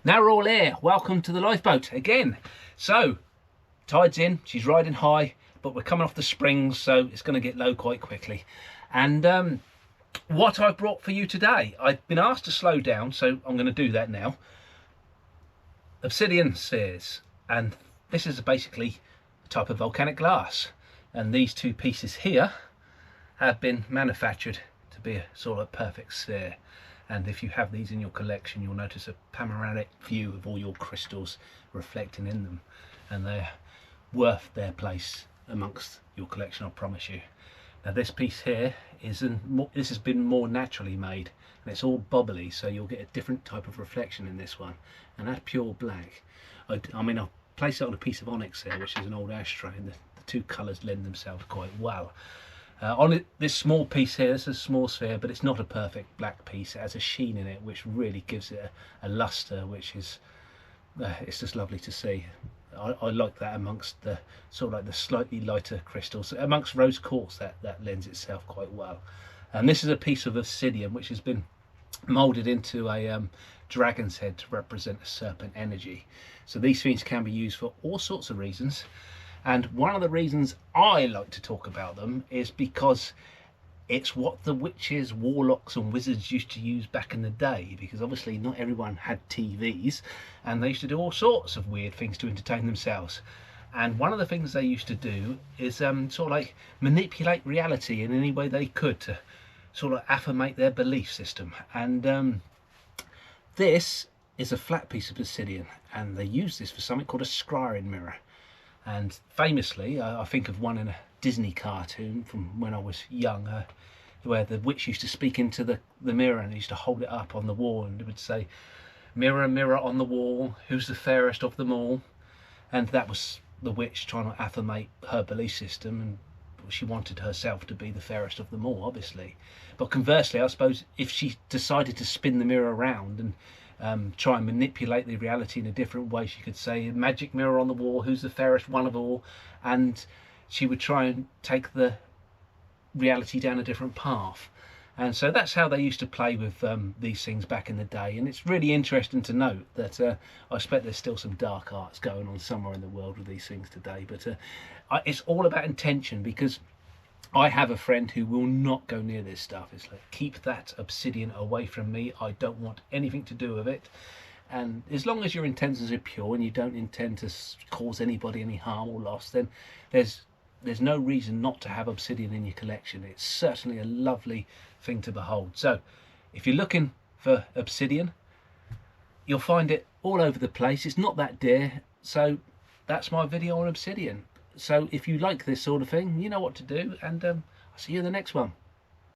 Now we're all here. Welcome to the lifeboat again. So, tide's in, she's riding high, but we're coming off the springs, so it's going to get low quite quickly. And what I've brought for you today, I've been asked to slow down, so I'm going to do that now. Obsidian Spheres, and this is basically a type of volcanic glass. And these two pieces here have been manufactured to be a sort of perfect sphere. And if you have these in your collection, you'll notice a panoramic view of all your crystals reflecting in them, and they're worth their place amongst your collection, I promise you. Now this piece here this has been more naturally made, and it's all bubbly, so you'll get a different type of reflection in this one, and that's pure black. I mean, I've placed it on a piece of onyx here, which is an old ashtray, and the two colours lend themselves quite well. This small piece here, this is a small sphere, but it's not a perfect black piece. It has a sheen in it which really gives it a lustre, which is it's just lovely to see. I like that amongst the sort of like the slightly lighter crystals. Amongst rose quartz, that lends itself quite well. And this is a piece of obsidian which has been moulded into a dragon's head to represent a serpent energy. So these things can be used for all sorts of reasons. And one of the reasons I like to talk about them is because it's what the witches, warlocks and wizards used to use back in the day, because obviously not everyone had TVs, and they used to do all sorts of weird things to entertain themselves. And one of the things they used to do is sort of like manipulate reality in any way they could to sort of affirmate their belief system. And this is a flat piece of obsidian, and they use this for something called a scrying mirror. And famously, I think of one in a Disney cartoon from when I was young, where the witch used to speak into the mirror, and used to hold it up on the wall, and it would say, "Mirror, mirror on the wall, who's the fairest of them all?" And that was the witch trying to affirmate her belief system, and she wanted herself to be the fairest of them all, obviously. But conversely, I suppose if she decided to spin the mirror around and try and manipulate the reality in a different way, she could say, "Magic mirror on the wall, who's the fairest one of all?" And she would try and take the reality down a different path. And so that's how they used to play with these things back in the day. And it's really interesting to note that I expect there's still some dark arts going on somewhere in the world with these things today. But it's all about intention, because I have a friend who will not go near this stuff. It's like, keep that obsidian away from me. I don't want anything to do with it. And as long as your intentions are pure and you don't intend to cause anybody any harm or loss, then there's no reason not to have obsidian in your collection. It's certainly a lovely thing to behold. So if you're looking for obsidian, you'll find it all over the place. It's not that dear. So that's my video on obsidian. So if you like this sort of thing, you know what to do, and I'll see you in the next one.